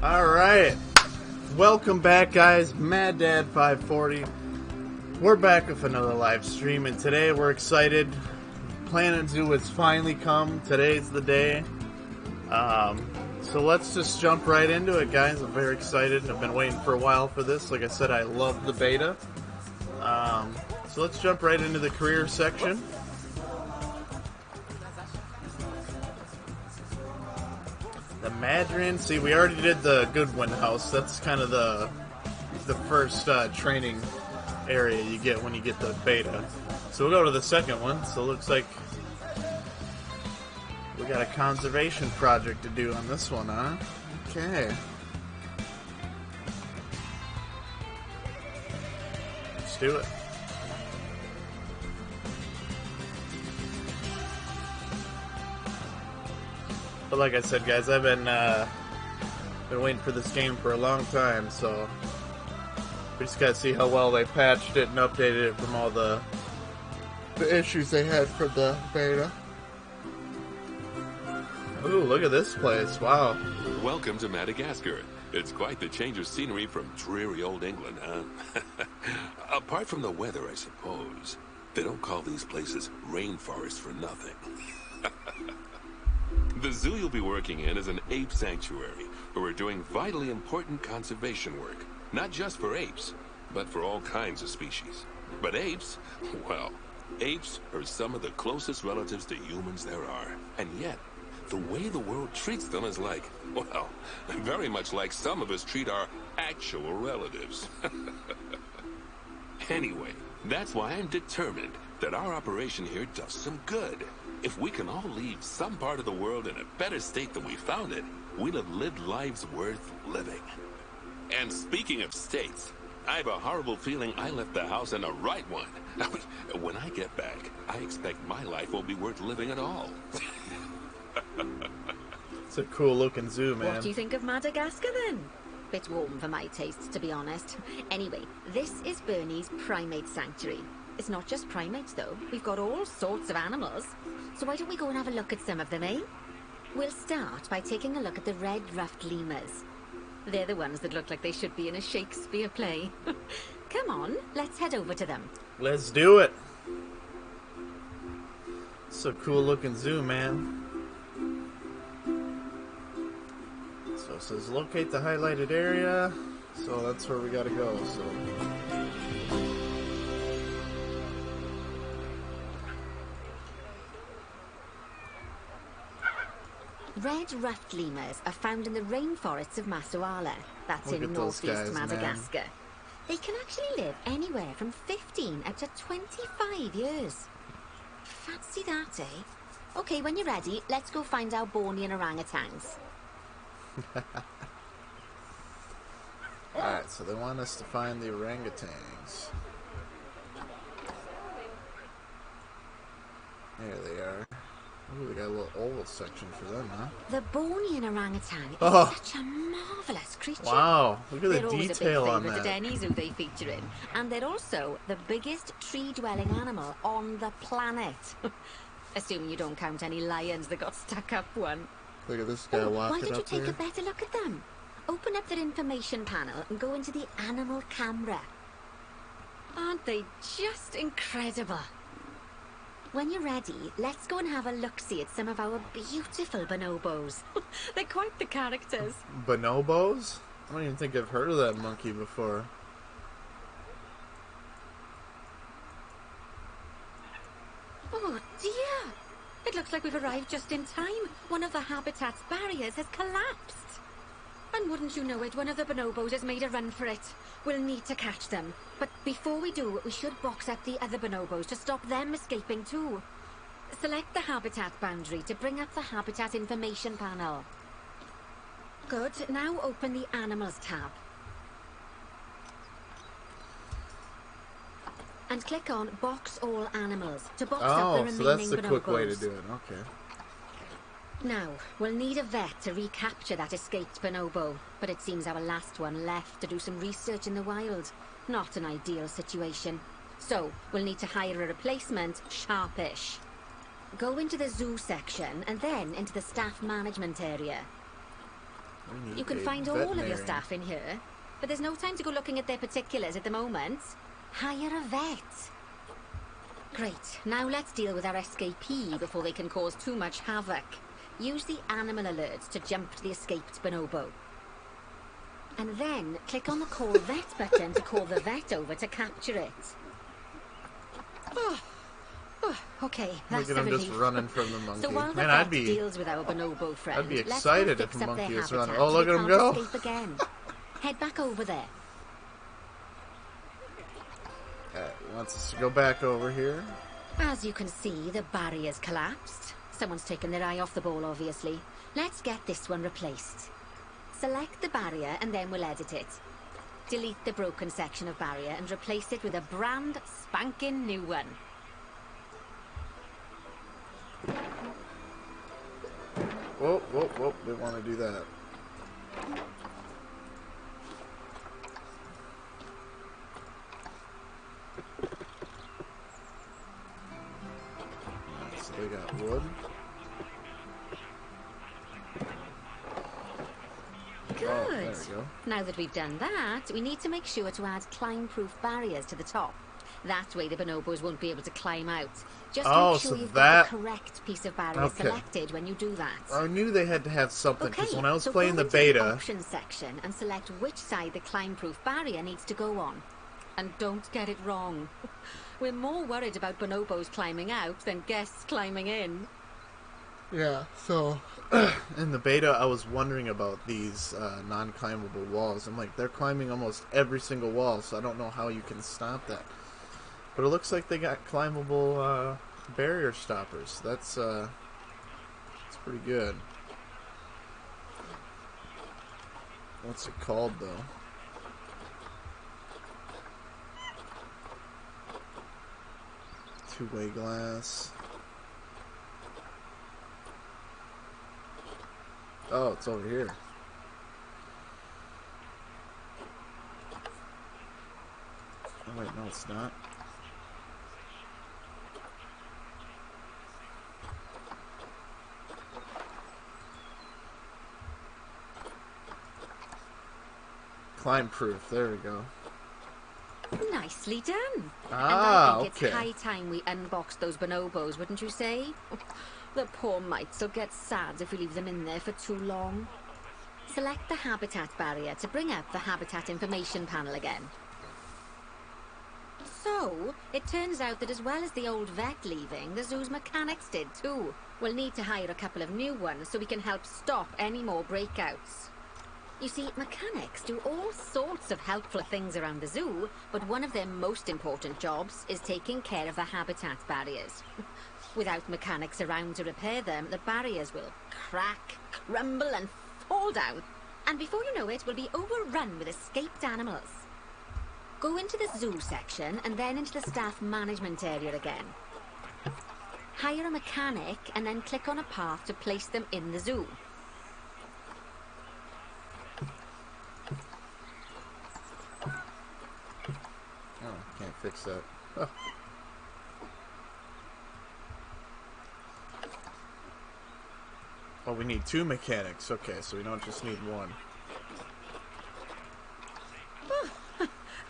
Alright, welcome back guys, Mad Dad 540. We're back with another live stream, and today we're excited. Planet Zoo has finally come. Today's the day. So let's just jump right into it, guys. I'm very excited. I've been waiting for a while for this. Like I said, I love the beta. So let's jump right into the career section. The Madrin. See, we already did the Goodwin House. That's kind of the first training area you get when you get the beta. So we'll go to the second one. So it looks like we got a conservation project to do on this one, huh? Okay. Let's do it. But like I said, guys, I've been waiting for this game for a long time, so we just gotta see how well they patched it and updated it from all the issues they had for the beta. Ooh, look at this place. Wow. Welcome to Madagascar. It's quite the change of scenery from dreary old England, huh? Apart from the weather, I suppose. They don't call these places rainforests for nothing. The zoo you'll be working in is an ape sanctuary, where we're doing vitally important conservation work. Not just for apes, but for all kinds of species. But apes, well, apes are some of the closest relatives to humans there are. And yet, the way the world treats them is like, well, very much like some of us treat our actual relatives. Anyway, that's why I'm determined that our operation here does some good. If we can all leave some part of the world in a better state than we found it, we'll have lived lives worth living. And speaking of states, I have a horrible feeling I left the house in the right one. When I get back, I expect my life won't be worth living at all. It's a cool looking zoo, man. What do you think of Madagascar then? Bit warm for my taste, to be honest. Anyway, this is Bernie's primate sanctuary. It's not just primates though, we've got all sorts of animals. So why don't we go and have a look at some of them, eh? We'll start by taking a look at the red-ruffed lemurs. They're the ones that look like they should be in a Shakespeare play. Come on, let's head over to them. Let's do it. It's a cool looking zoo, man. So it says locate the highlighted area. So that's where we gotta go. So Red-ruffed lemurs are found in the rainforests of Massawa. That's Look in at those northeast guys, Madagascar. They can actually live anywhere from 15 up to 25 years. Fancy that, eh? Okay, when you're ready, let's go find our Bornean orangutans. alright, so they want us to find the orangutans. There they are. Ooh, they got a little oval section for them, huh? The Bornean orangutan is Oh. such a marvellous creature. Wow, look at They're the always detail a on big favourite that. at any zoo they feature in. And they're also the biggest tree-dwelling animal on the planet. Assuming you don't count any lions that got stuck up one. Look at this guy Oh, walking why don't you up take there. a better look at them? Open up their information panel and go into the animal camera. Aren't they just incredible? When you're ready, let's go and have a look-see at some of our beautiful bonobos. They're quite the characters. Bonobos? I don't even think I've heard of that monkey before. Oh dear! It looks like we've arrived just in time. One of the habitat's barriers has collapsed. And wouldn't you know it, one of the bonobos has made a run for it. We'll need to catch them. But before we do, we should box up the other bonobos to stop them escaping too. Select the habitat boundary to bring up the habitat information panel. Good. Now open the animals tab. And click on box all animals to box up the Oh, remaining so that's the bonobos. quick way to do it. Okay. Now, we'll need a vet to recapture that escaped bonobo, but it seems our last one left to do some research in the wild. Not an ideal situation. So, we'll need to hire a replacement, sharpish. Go into the zoo section and then into the staff management area. We need You can a find all of your veterinarian. staff in here, but there's no time to go looking at their particulars at the moment. Hire a vet. Great, now let's deal with our escapee before they can cause too much havoc. Use the animal alert to jump to the escaped bonobo. And then click on the Call Vet button to call the vet over to capture it. Okay, that's Look the at him relief. just running from the monkey. So while the Man, vet I'd be deals with our bonobo friend, I'd be let's excited go if fix a up monkey their was running. habitat Oh, so look they at him can't go. escape again. Head back over there. Alright, he wants us to go back over here. As you can see, the barrier's collapsed. Someone's taken their eye off the ball, obviously. Let's get this one replaced. Select the barrier and then we'll edit it. Delete the broken section of barrier and replace it with a brand spanking new one. Whoa, whoa, whoa, didn't want to do that. Alright, so they got wood. Good. Oh, there we go. Now that we've done that, we need to make sure to add climb-proof barriers to the top. That way the bonobos won't be able to climb out. Just Oh, make sure so you've that- got the correct piece of barrier Okay. selected when you do that. I knew they had to have something, because Okay, when I was so playing go the into beta, options section and select which side the climb-proof barrier needs to go on. And don't get it wrong. We're more worried about bonobos climbing out than guests climbing in. Yeah, so in the beta, I was wondering about these non-climbable walls. I'm like, they're climbing almost every single wall, so I don't know how you can stop that. But it looks like they got climbable barrier stoppers. That's pretty good. What's it called, though? Two-way glass. Oh, it's over here. Oh, wait, no, it's not. Climb proof, there we go. Nicely done. Ah, and I think okay. it's high time we unboxed those bonobos, wouldn't you say? The poor mites will get sad if we leave them in there for too long. Select the habitat barrier to bring up the habitat information panel again. So, it turns out that as well as the old vet leaving, the zoo's mechanics did too. We'll need to hire a couple of new ones so we can help stop any more breakouts. You see, mechanics do all sorts of helpful things around the zoo, but one of their most important jobs is taking care of the habitat barriers. Without mechanics around to repair them, the barriers will crack, crumble and fall down. And before you know it, we'll be overrun with escaped animals. Go into the zoo section and then into the staff management area again. Hire a mechanic and then click on a path to place them in the zoo. Oh, can't fix that. Oh. Oh, we need two mechanics. Okay, so we don't just need one. Oh,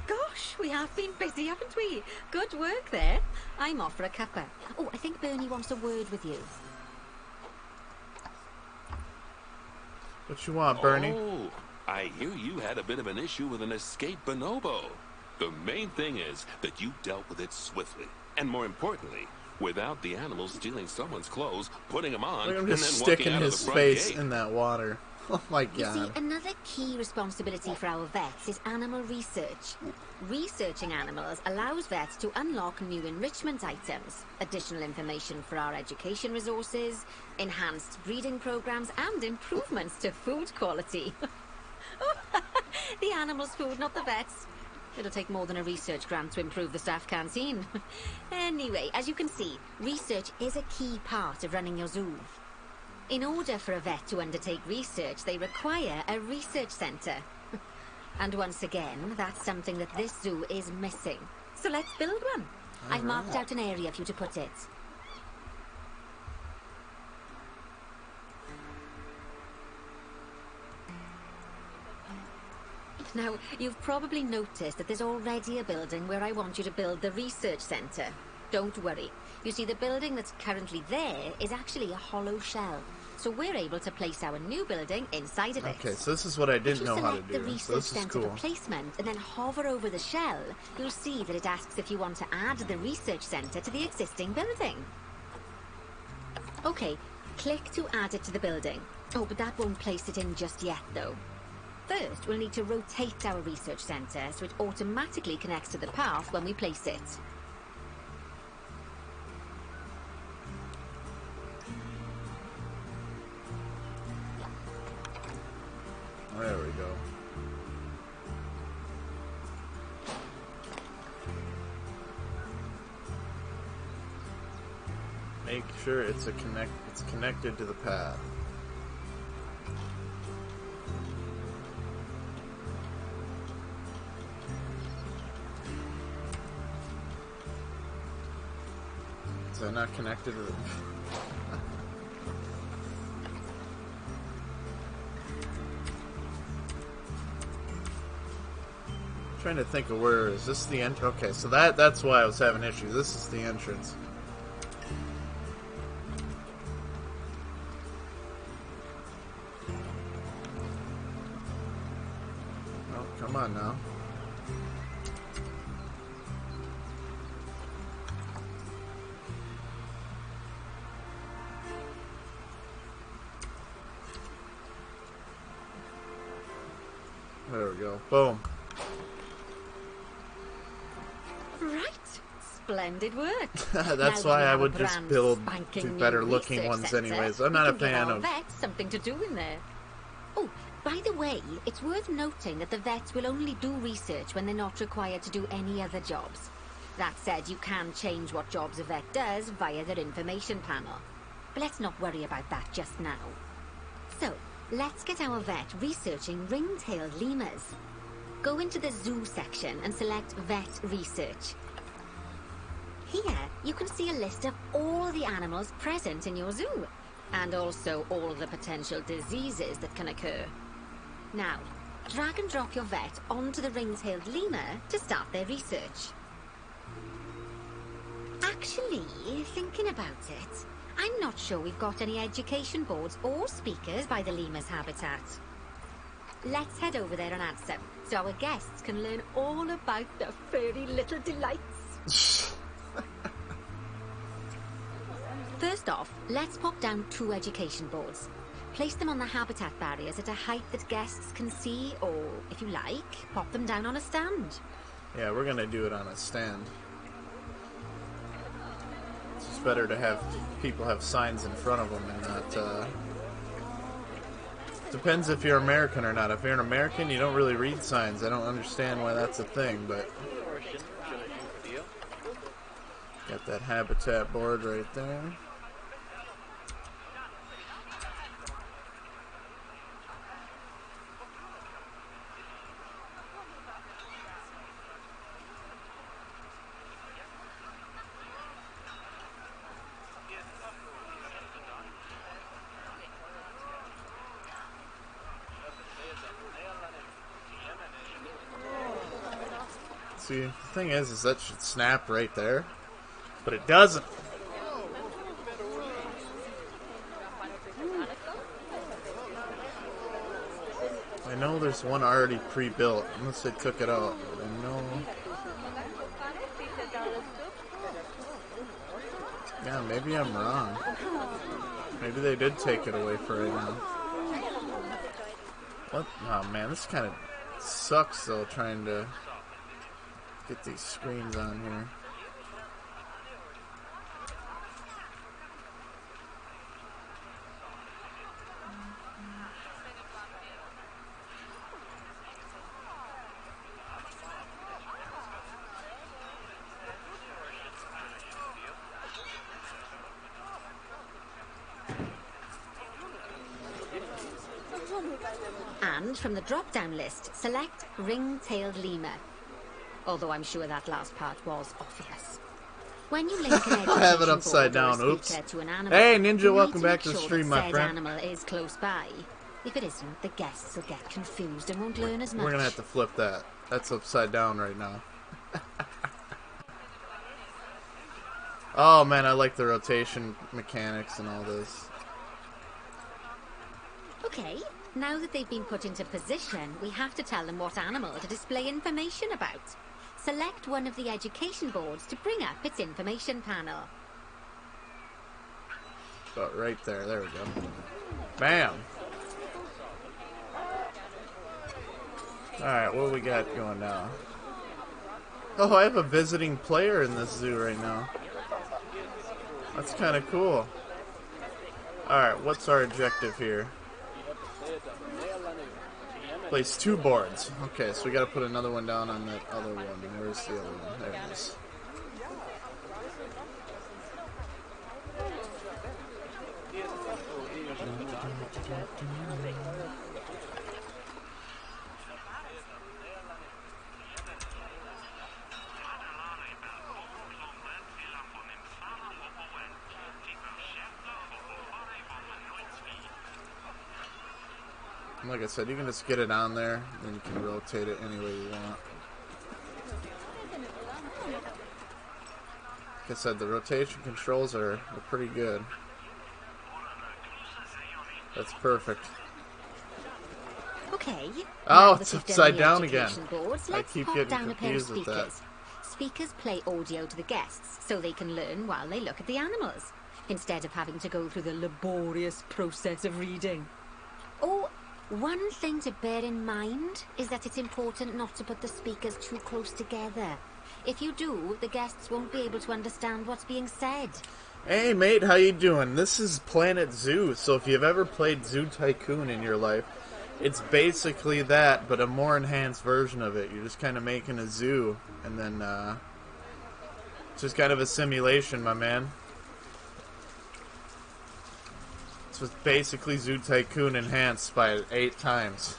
gosh, we have been busy, haven't we? Good work there. I'm off for a cuppa. Oh, I think Bernie wants a word with you. What you want, Bernie? Oh, I hear you had a bit of an issue with an escaped bonobo. The main thing is that you dealt with it swiftly. And more importantly, without the animal stealing someone's clothes, putting them on, Look, I'm and just then sticking walking out of his the front face gate. in that water. Oh my You see, god. another key responsibility for our vets is animal research. Researching animals allows vets to unlock new enrichment items, additional information for our education resources, enhanced breeding programs, and improvements to food quality. The animals' food, not the vets. It'll take more than a research grant to improve the staff canteen. Anyway, as you can see, research is a key part of running your zoo. In order for a vet to undertake research, they require a research centre. And once again, that's something that this zoo is missing. So let's build one. I've marked out an area for you to put it. Now, you've probably noticed that there's already a building where I want you to build the research centre. Don't worry. You see, the building that's currently there is actually a hollow shell. So we're able to place our new building inside of it. Okay, so this is what I didn't know how to If you select the do. So research this is centre cool. for placement and then hover over the shell, you'll see that it asks if you want to add the research centre to the existing building. Okay, click to add it to the building. Oh, but that won't place it in just yet, though. First, we'll need to rotate our research centre so it automatically connects to the path when we place it. There we go. Make sure it's connected to the path. Is that not connected to the... Trying to think of where is this the entrance? Okay, so that's why I was having issues. This is the entrance. Oh, come on now. There we go. Boom. Right. Splendid work. That's Now why that we I have would a just brand build spanking new better looking research ones centre, anyways. I'm we not a can give fan our of... vets something to do in there. Oh, by the way, it's worth noting that the vets will only do research when they're not required to do any other jobs. That said, you can change what jobs a vet does via their information panel. But let's not worry about that just now. So, let's get our vet researching ring-tailed lemurs. Go into the zoo section and select Vet Research. Here, you can see a list of all the animals present in your zoo, and also all the potential diseases that can occur. Now, drag and drop your vet onto the ring-tailed lemur to start their research. Actually, thinking about it, I'm not sure we've got any education boards or speakers by the lemur's habitat. Let's head over there and add some, so our guests can learn all about the furry little delights. First off, let's pop down 2 education boards. Place them on the habitat barriers at a height that guests can see, or, if you like, pop them down on a stand. Yeah, we're gonna do it on a stand. It's just better to have people have signs in front of them and not, Depends if you're American or not. If you're an American, you don't really read signs. I don't understand why that's a thing, but... Got that habitat board right there. See, the thing is that should snap right there, but it doesn't. I know there's one already pre-built, unless they took it out. I know. Yeah, maybe I'm wrong. Maybe they did take it away for right now. What? Oh man, this kind of sucks though, trying to get these screens on here. And from the drop-down list, select ring-tailed lemur. Although I'm sure that last part was obvious. When you link an I have it upside down. Oops. To an animal, hey, Ninja, you welcome need to back make to the sure stream, that my said friend. animal is close by. If it isn't, the guests will get confused and won't learn as much. We're gonna have to flip that. That's upside down right now. Oh man, I like the rotation mechanics and all this. Okay, now that they've been put into position, we have to tell them what animal to display information about. Select one of the education boards to bring up its information panel. But right there, there we go. Bam! Alright, what do we got going now? Oh, I have a visiting player in this zoo right now. That's kind of cool. Alright, what's our objective here? Place 2 boards. Okay, so we gotta put another one down on that other one. Where's the other one? There it is. Like I said, you can just get it on there, then you can rotate it any way you want. Like I said, the rotation controls are pretty good. That's perfect. Okay. Oh, it's upside down again. I keep getting confused with that. Speakers play audio to the guests so they can learn while they look at the animals, instead of having to go through the laborious process of reading. Oh, One thing to bear in mind is that it's important not to put the speakers too close together. If you do, the guests won't be able to understand what's being said. Hey mate, how you doing? This is Planet Zoo, so if you've ever played Zoo Tycoon in your life, it's basically that, but a more enhanced version of it. You're just kind of making a zoo, and then, it's just kind of a simulation, my man. It's just basically Zoo Tycoon enhanced by 8 times.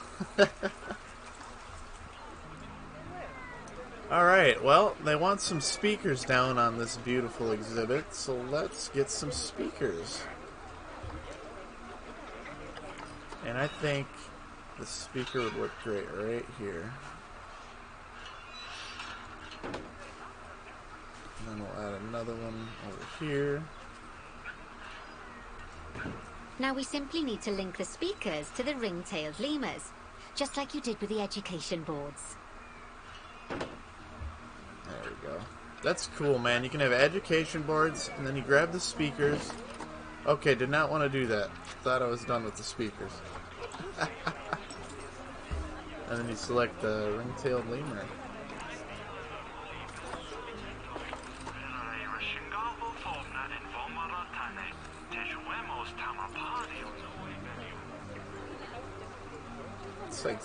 Alright, well, they want some speakers down on this beautiful exhibit, so let's get some speakers. And I think the speaker would work great right here. And then we'll add another one over here. Now we simply need to link the speakers to the ring-tailed lemurs, just like you did with the education boards. There we go. That's cool, man. You can have education boards, and then you grab the speakers. Okay, did not want to do that. Thought I was done with the speakers. And then you select the ring-tailed lemur. It's like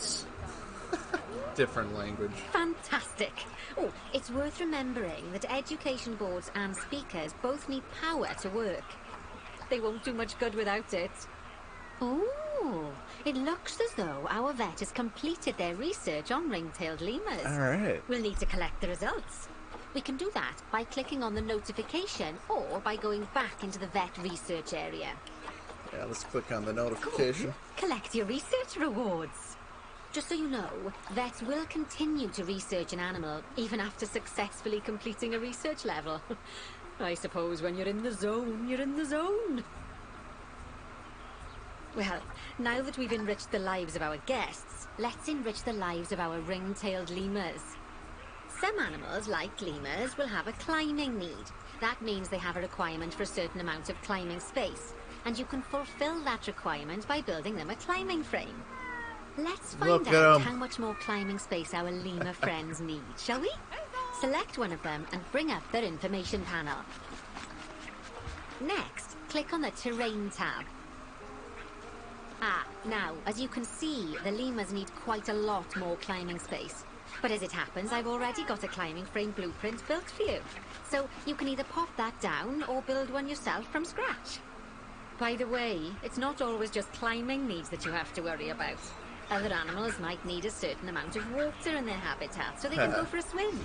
different language. Fantastic. Oh, it's worth remembering that education boards and speakers both need power to work. They won't do much good without it. Oh, it looks as though our vet has completed their research on ring-tailed lemurs. Alright. We'll need to collect the results. We can do that by clicking on the notification or by going back into the vet research area. Yeah, let's click on the notification. Collect your research rewards. Just so you know, vets will continue to research an animal even after successfully completing a research level. I suppose when you're in the zone, you're in the zone. Well, now that we've enriched the lives of our guests, let's enrich the lives of our ring-tailed lemurs. Some animals, like lemurs, will have a climbing need. That means they have a requirement for a certain amount of climbing space, and you can fulfill that requirement by building them a climbing frame. Let's find out how much more climbing space our lemur friends need, shall we? Select one of them and bring up their information panel. Next, click on the Terrain tab. Now, as you can see, the lemurs need quite a lot more climbing space. But as it happens, I've already got a climbing frame blueprint built for you. So you can either pop that down or build one yourself from scratch. By the way, it's not always just climbing needs that you have to worry about. Other animals might need a certain amount of water in their habitat so they can go for a swim.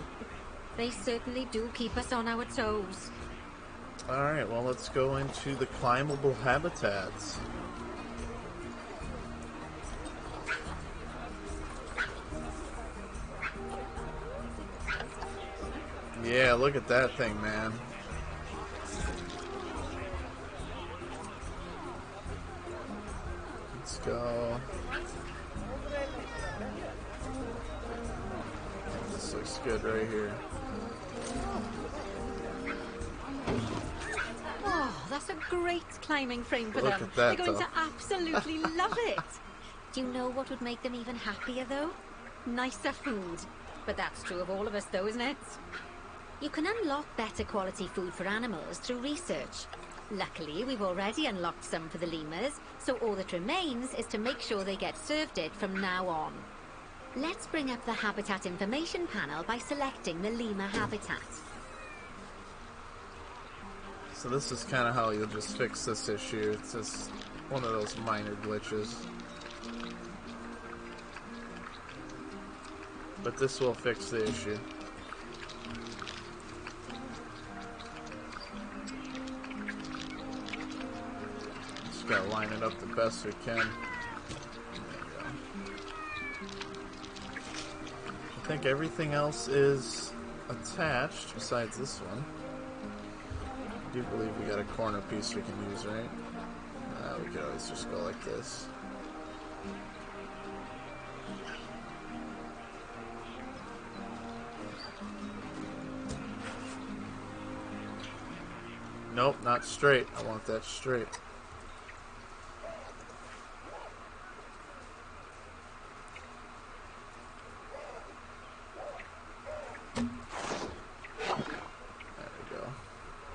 They certainly do keep us on our toes. Alright, well, let's go into the climbable habitats. Yeah, look at that thing, man. Let's go. This looks good right here. Oh, that's a great climbing frame for Look them. at that, They're going though. to absolutely love it. Do you know what would make them even happier, though? Nicer food. But that's true of all of us, though, isn't it? You can unlock better quality food for animals through research. Luckily, we've already unlocked some for the lemurs, so all that remains is to make sure they get served it from now on. Let's bring up the habitat information panel by selecting the lemur habitat. So this is kind of how you'll just fix this issue. It's just one of those minor glitches. But this will fix the issue. Just gotta line it up the best we can. There we go. I think everything else is attached besides this one. I do believe we got a corner piece we can use, right? We could always just go like this. Nope, not straight. I want that straight.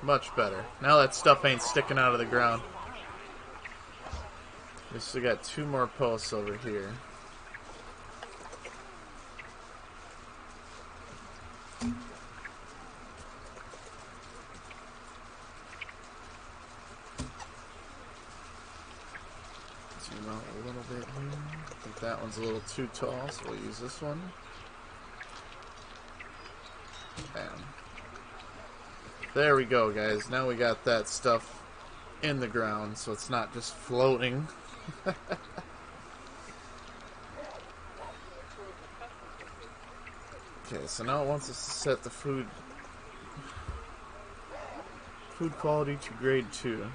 Much better. Now that stuff ain't sticking out of the ground. We still got 2 more posts over here. Zoom out a little bit here. I think that one's a little too tall, so we'll use this one. Bam. There we go, guys. Now we got that stuff in the ground, so it's not just floating. Okay, so now it wants us to set the food quality to grade 2.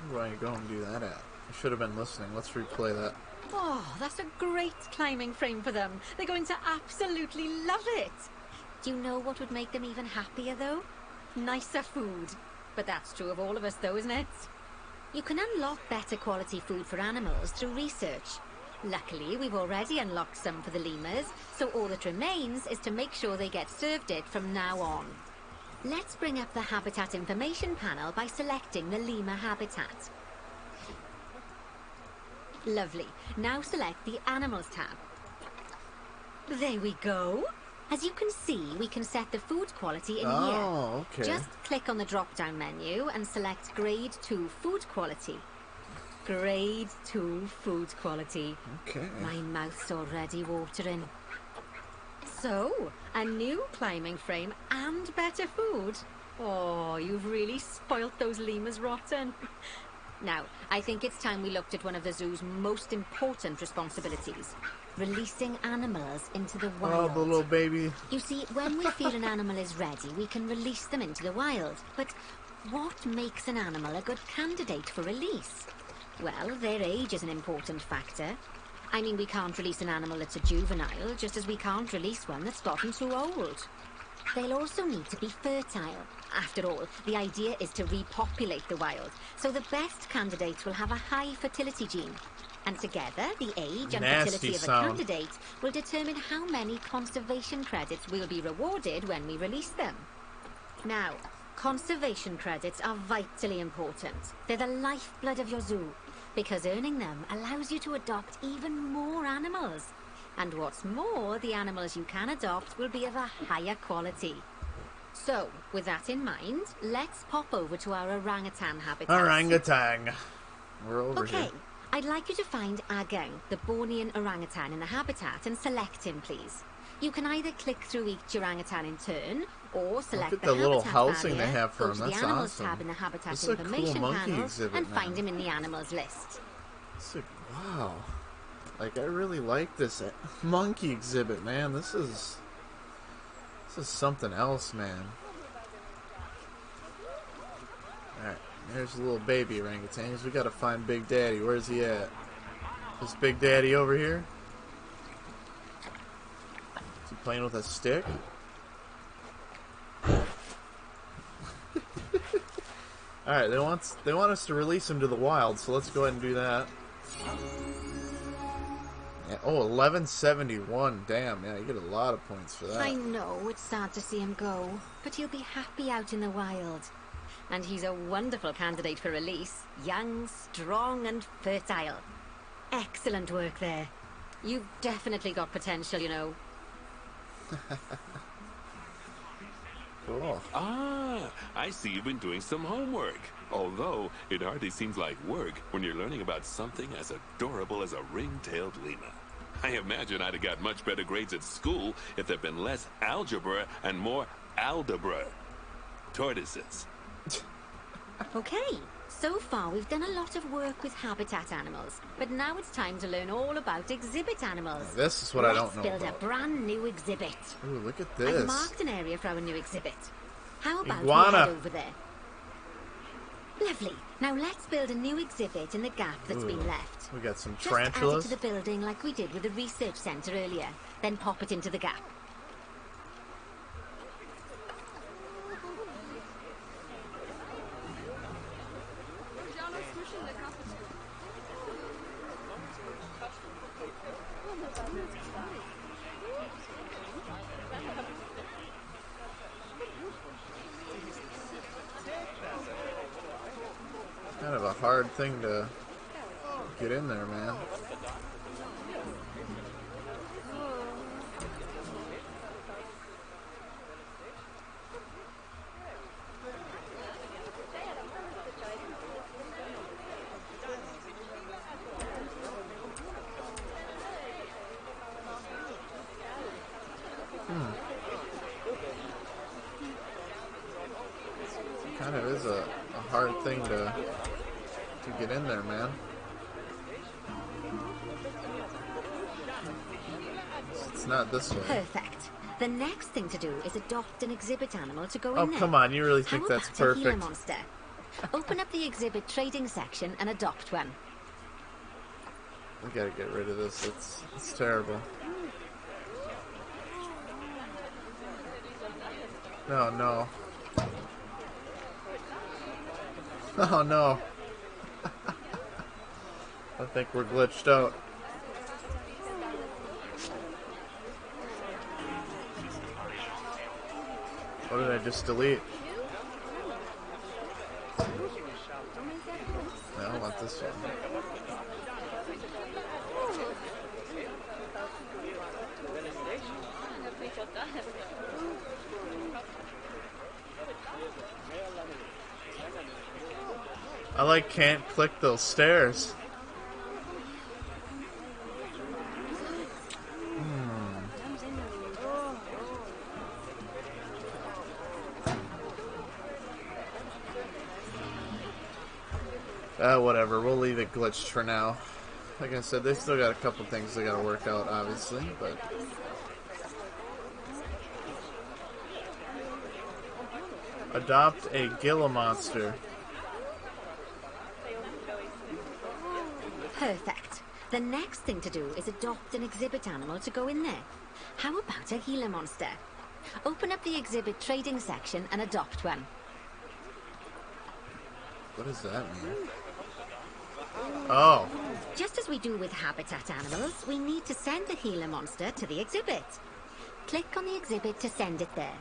Where do I go and do that at? I should have been listening. Let's replay that. Oh, that's a great climbing frame for them. They're going to absolutely love it. Do you know what would make them even happier, though? Nicer food. But that's true of all of us, though, isn't it? You can unlock better quality food for animals through research. Luckily, we've already unlocked some for the lemurs, so all that remains is to make sure they get served it from now on. Let's bring up the Habitat Information panel by selecting the lemur habitat. Lovely. Now select the Animals tab. There we go. As you can see, we can set the food quality in here. Oh, okay. Just click on the drop-down menu and select Grade 2 Food Quality. Grade 2 Food Quality. Okay. My mouth's already watering. So, a new climbing frame and better food. Oh, you've really spoilt those lemurs rotten. Now, I think it's time we looked at one of the zoo's most important responsibilities. Releasing animals into the wild. Oh, the little baby. You see, when we feel an animal is ready, we can release them into the wild. But what makes an animal a good candidate for release? Well, their age is an important factor. I mean, we can't release an animal that's a juvenile, just as we can't release one that's gotten too old. They'll also need to be fertile. After all, the idea is to repopulate the wild, so the best candidates will have a high fertility gene. And together, the age and fertility of a candidate will determine how many conservation credits will be rewarded when we release them. Now, conservation credits are vitally important. They're the lifeblood of your zoo, because earning them allows you to adopt even more animals. And what's more, the animals you can adopt will be of a higher quality. So, with that in mind, let's pop over to our orangutan habitat. Orangutan. We're over here. Okay, I'd like you to find Agang, the Bornean orangutan in the habitat, and select him, please. You can either click through each orangutan in turn, or select Look at the the little habitat housing barrier, they have for go him. to That's the Animals awesome. tab in the Habitat This is a cool Information monkey panel, exhibit and now. find him in the Animals list. Wow. Like, I really like this monkey exhibit, man. This is something else, man. Alright, there's a little baby orangutans. We gotta find Big Daddy. Where's he at? Is Big Daddy over here? Is he playing with a stick? Alright, they want us to release him to the wild, so let's go ahead and do that. Yeah, oh, 1171. Damn, yeah, you get a lot of points for that. I know, it's sad to see him go, but he'll be happy out in the wild. And he's a wonderful candidate for release. Young, strong, and fertile. Excellent work there. You've definitely got potential, you know. Cool. Ah, I see you've been doing some homework. Although, it hardly seems like work when you're learning about something as adorable as a ring-tailed lemur. I imagine I'd have got much better grades at school if there'd been less algebra and more aldebra. Tortoises. Okay, so far we've done a lot of work with habitat animals, but now it's time to learn all about exhibit animals. Now, this is what I don't know Let's build about. a brand new exhibit. Ooh, look at I've this. marked an area for our new exhibit. How about Iguana. we head over there? Lovely. Now let's build a new exhibit in the gap that's been left. We got some Just add it tarantulas. to the building like we did with the research centre earlier, then pop it into the gap. hard thing to get in there, man. Kind of is a hard thing to get in there, man. It's not this way. Perfect. The next thing to do is adopt an exhibit animal to go in there. Oh, come on. You really think that's How about a Gila perfect? monster? Open up the exhibit trading section and adopt one. We gotta get rid of this. It's terrible. No, no. Oh, no. I think we're glitched out. What did I just delete? No, I want this one. I can't click those stairs. Whatever, we'll leave it glitched for now. Like I said, they still got a couple things they gotta work out, obviously, but... Adopt a Gila monster. Perfect. The next thing to do is adopt an exhibit animal to go in there. How about a Gila monster? Open up the exhibit trading section and adopt one. What does that mean? Oh. Just as we do with habitat animals, we need to send the Gila monster to the exhibit. Click on the exhibit to send it there.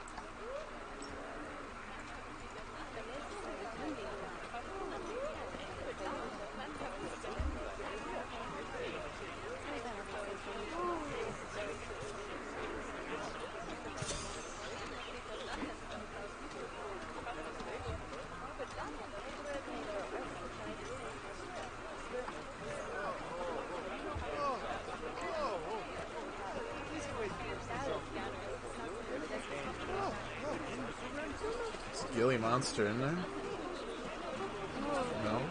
Gilly monster in there? No?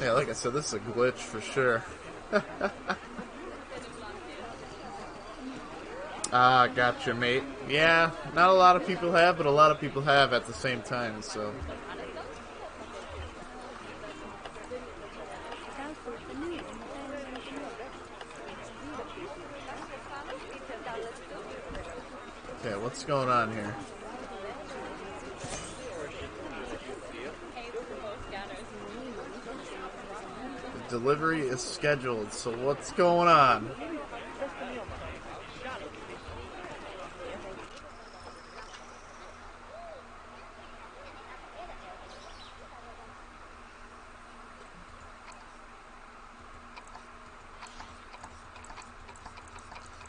Yeah, like I said, this is a glitch for sure. Ah, gotcha, mate. Yeah, not a lot of people have, but a lot of people have at the same time, so... Okay, what's going on here? The delivery is scheduled, so what's going on?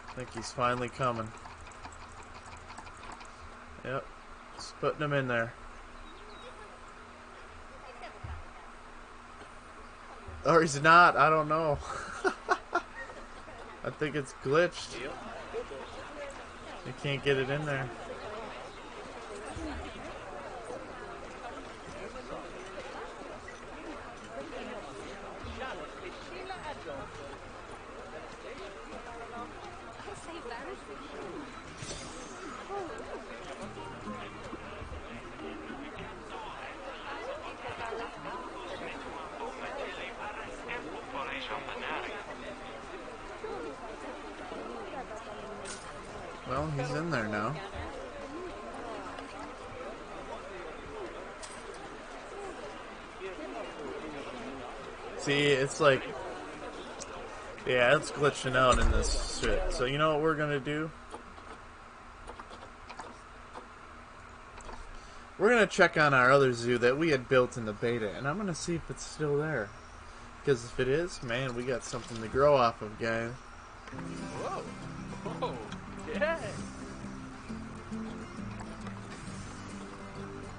I think he's finally coming. Yep, just putting him in there. Or he's not, I don't know. I think it's glitched. You can't get it in there. Well, he's in there now. See, it's like... Yeah, it's glitching out in this shit. So you know what we're gonna do? We're going to check on our other zoo that we had built in the beta, and I'm going to see if it's still there. Because if it is, man, we got something to grow off of, guys. Whoa. Whoa. Yeah.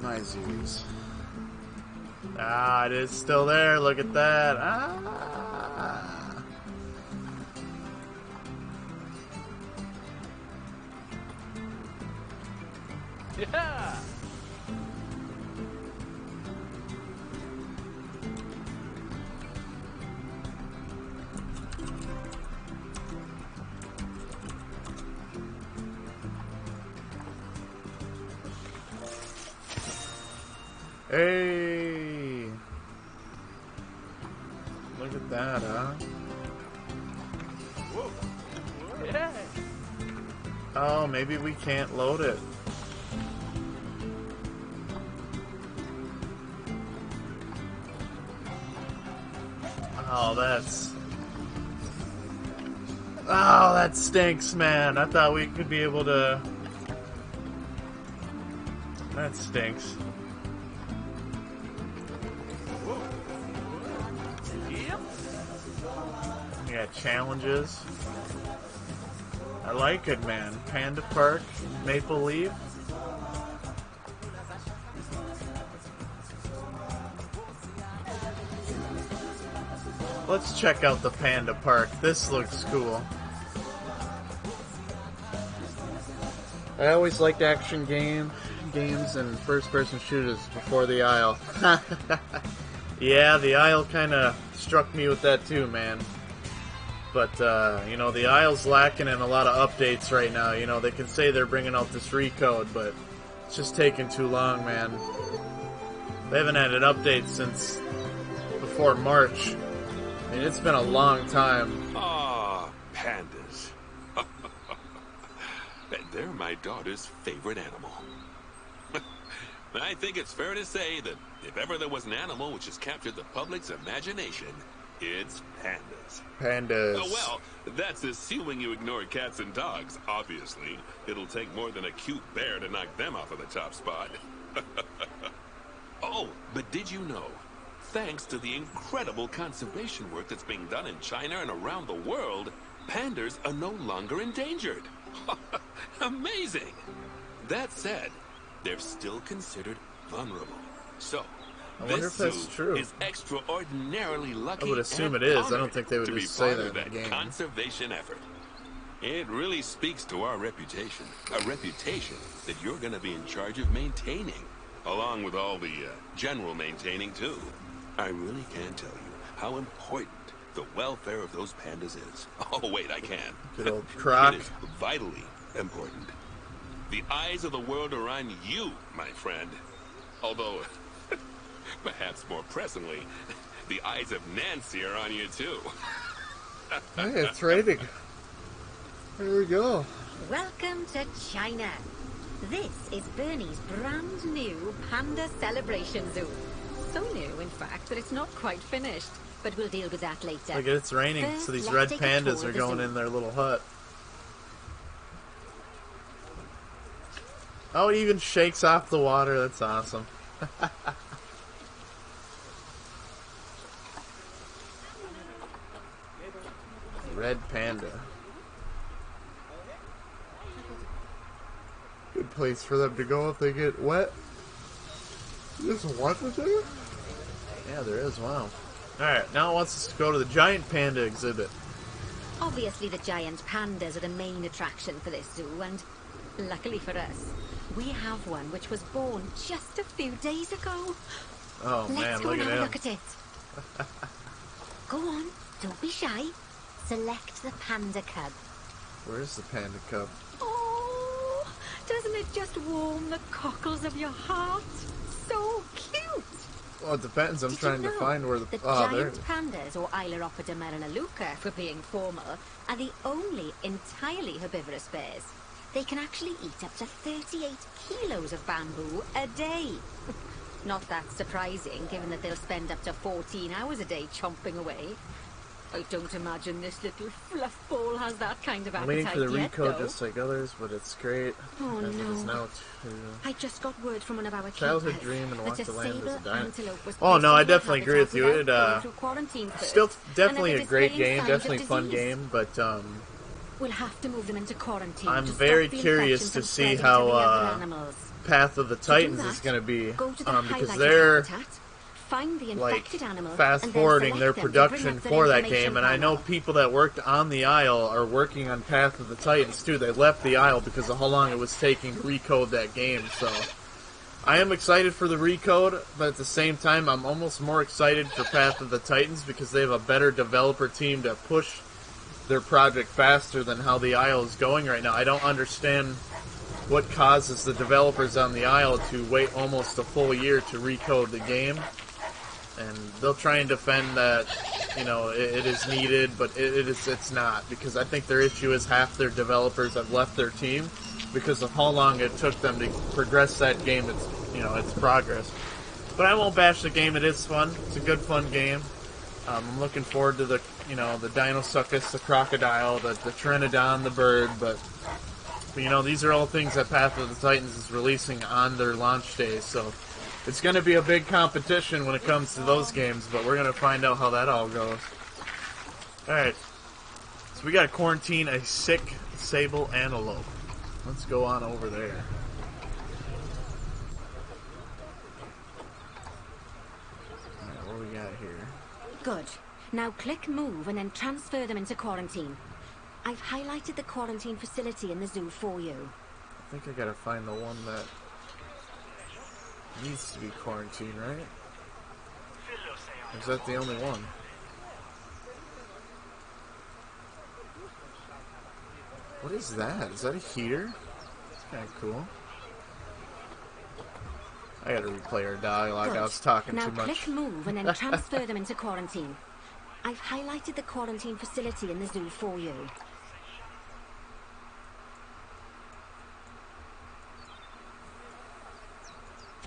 My zoos. Ah, it is still there. Look at that. Ah. Yeah. Hey. Look at that, huh? Whoa. Yeah. Oh, maybe we can't load it. Oh, that stinks, man. I thought we could be able to... That stinks. Yep. Yeah, challenges. I like it, man. Panda Park, Maple Leaf. Let's check out the Panda Park. This looks cool. I always liked action games and first-person shooters before the Isle. Yeah, the Isle kind of struck me with that too, man. But, you know, the Isle's lacking in a lot of updates right now. You know, they can say they're bringing out this recode, but it's just taking too long, man. They haven't had an update since before March. I mean, it's been a long time. Ah, pandas. They're my daughter's favorite animal. I think it's fair to say that if ever there was an animal which has captured the public's imagination, it's pandas. Pandas. Oh, well, that's assuming you ignore cats and dogs, obviously. It'll take more than a cute bear to knock them off of the top spot. Oh, but did you know, thanks to the incredible conservation work that's being done in China and around the world, pandas are no longer endangered. Amazing! That said, they're still considered vulnerable. So, I wonder if that's true. is extraordinarily lucky. I would assume and it is. I honored don't think they would to be just say part that of in the game. Conservation effort. It really speaks to our reputation, a reputation that you're going to be in charge of maintaining, along with all the general maintaining too. I really can't tell you how important the welfare of those pandas is. Oh wait, I can. Good old Croc. It is vitally important. The eyes of the world are on you, my friend. Although, perhaps more pressingly, the eyes of Nancy are on you too. Hey, it's raining. Here we go. Welcome to China. This is Bernie's brand new Panda Celebration Zoo. So new, in fact, that it's not quite finished. But we'll deal with that later. Look, it's raining, First, so these let's red take a pandas tour are of the going zoo. in their little hut. Oh, it even shakes off the water. That's awesome. Red panda. Good place for them to go if they get wet. There's water there? Yeah, there is. Wow. Alright, now it wants us to go to the giant panda exhibit. Obviously, the giant pandas are the main attraction for this zoo, and luckily for us, we have one which was born just a few days ago. Oh Let's man, go look and at have a him. look at it. Go on, don't be shy. Select the panda cub. Where's the panda cub? Oh, doesn't it just warm the cockles of your heart? So cute. Well, it depends. I'm Did trying you to know find where the... the Oh, there giant pandas, or Ailuropoda merinaluca for being formal, are the only entirely herbivorous bears. They can actually eat up to 38 kilos of bamboo a day. Not that surprising, given that they'll spend up to 14 hours a day chomping away. I don't imagine this little fluff ball has that kind of I'm appetite waiting for the yet, recode though. just like others, but it's great. Oh, As it is no. now too. I just got word from one of our Childhood keepers dream and that walk a to land as a sable dino. antelope was Oh placed no, I into a definitely agree with habitat you. without It going through quarantine first, still and definitely that a they're great displaying game, signs definitely of fun disease. game, but We'll have to move them into quarantine. I'm to stop very the curious infection to from see spreading how to the other animals. Path of the To do Titans is that, going to be, go to the because highlighted they're habitat, find the like infected animal, fast and then forwarding select their them to bring production up their for that information game, and I know panel. people that worked on the Isle are working on Path of the Titans too. They left the Isle because of how long it was taking to recode that game. So I am excited for the recode, but at the same time, I'm almost more excited for Path of the Titans because they have a better developer team to push their project faster than how the Isle is going right now. I don't understand what causes the developers on the Isle to wait almost a full year to recode the game. And they'll try and defend that, you know, it is needed, but it's not, because I think their issue is half their developers have left their team because of how long it took them to progress that game. Its progress. But I won't bash the game. It is fun. It's a good, fun game. I'm looking forward to the Dinosuchus, the crocodile, the Pteranodon, the bird, but these are all things that Path of the Titans is releasing on their launch day, so it's going to be a big competition when it comes to those games, but we're going to find out how that all goes. Alright, so we got to quarantine a sick sable antelope. Let's go on over there. Alright, what do we got here? Good. Now click move and then transfer them into quarantine. I've highlighted the quarantine facility in the zoo for you. I think I got to find the one that needs to be quarantined, right? Or is that the only one? What is that? Is that a heater? That's kind of cool. I gotta replay our dialogue. Good. I was talking now too much. Now click move and then transfer them into quarantine. I've highlighted the quarantine facility in the zoo for you.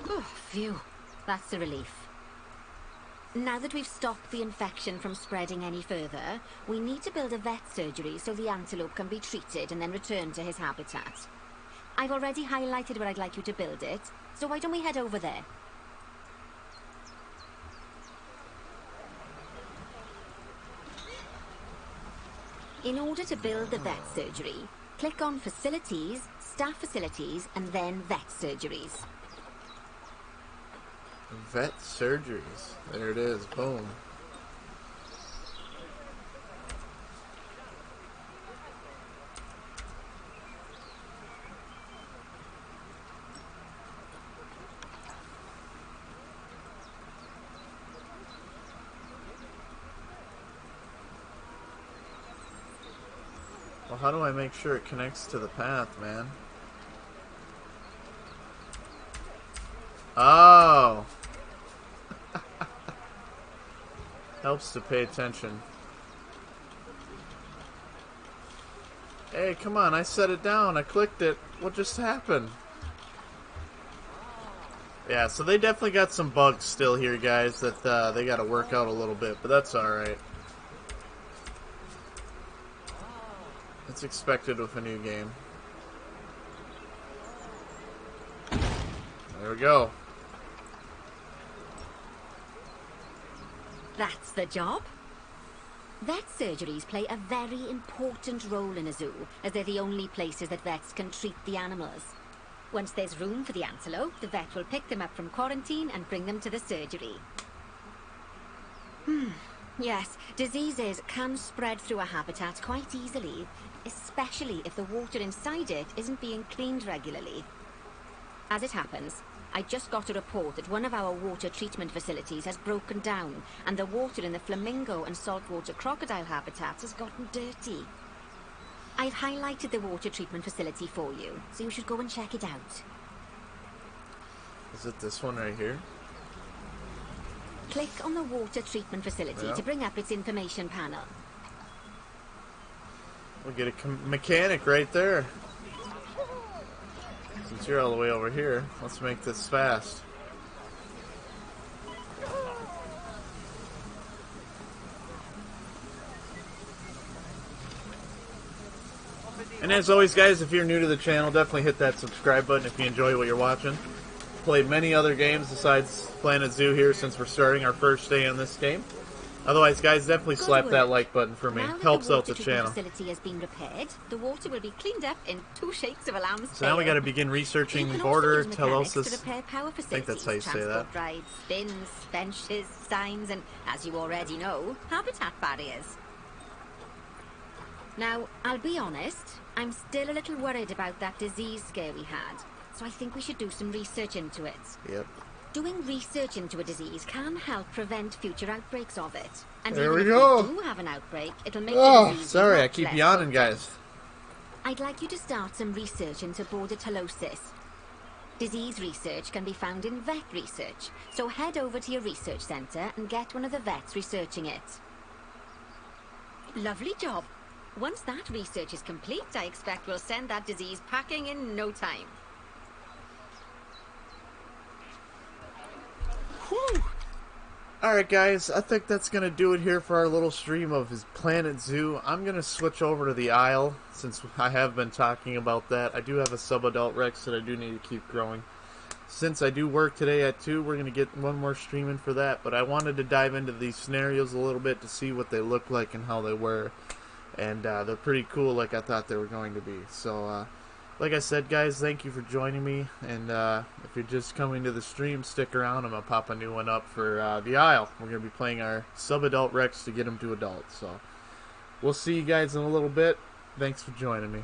Oh, phew. That's a relief. Now that we've stopped the infection from spreading any further, we need to build a vet surgery so the antelope can be treated and then returned to his habitat. I've already highlighted where I'd like you to build it, so why don't we head over there? In order to build the vet surgery, click on Facilities, Staff Facilities, and then Vet Surgeries. Vet surgeries. There it is. Boom. Well, how do I make sure it connects to the path, man? Oh! Helps to pay attention. Hey, come on, I set it down. I clicked it. What just happened? Yeah, so they definitely got some bugs still here, guys, that they got to work out a little bit, but that's alright. It's expected with a new game. There we go. That's the job. Vet surgeries play a very important role in a zoo, as they're the only places that vets can treat the animals. Once there's room for the antelope, the vet will pick them up from quarantine and bring them to the surgery. Yes, diseases can spread through a habitat quite easily, especially if the water inside it isn't being cleaned regularly. As it happens, I just got a report that one of our water treatment facilities has broken down, and the water in the flamingo and saltwater crocodile habitats has gotten dirty. I've highlighted the water treatment facility for you, so you should go and check it out. Is it this one right here? Click on the water treatment facility to bring up its information panel. We'll get a mechanic right there. Since you're all the way over here, let's make this fast. And as always, guys, if you're new to the channel, definitely hit that subscribe button if you enjoy what you're watching. Played many other games besides Planet Zoo here since we're starting our first day on this game. Otherwise, guys, definitely slap that like button for me. Helps out the channel. Facility has been repaired. The water will be cleaned up in 2 shakes of a lamb's So now we got to begin researching border telosis. I think that's how you say that. Rides, bins, benches, signs, and, as you already know, habitat barriers. Now, I'll be honest, I'm still a little worried about that disease scare we had, so I think we should do some research into it. Yep. Doing research into a disease can help prevent future outbreaks of it. And there even we if go. we do have an outbreak, it'll make the disease sorry, I much keep less yawning, potent. guys. I'd like you to start some research into border telosis. Disease research can be found in vet research, so head over to your research centre and get one of the vets researching it. Lovely job. Once that research is complete, I expect we'll send that disease packing in no time. Whew. Alright guys, I think that's going to do it here for our little stream of his Planet Zoo. I'm going to switch over to the Isle, since I have been talking about that. I do have a sub-adult Rex that I do need to keep growing. Since I do work today at 2, we're going to get one more stream in for that. But I wanted to dive into these scenarios a little bit to see what they look like and how they were. And they're pretty cool like I thought they were going to be. So, like I said, guys, thank you for joining me. And if you're just coming to the stream, stick around. I'm going to pop a new one up for the Isle. We're going to be playing our sub-adult Rex to get him to adult. So, we'll see you guys in a little bit. Thanks for joining me.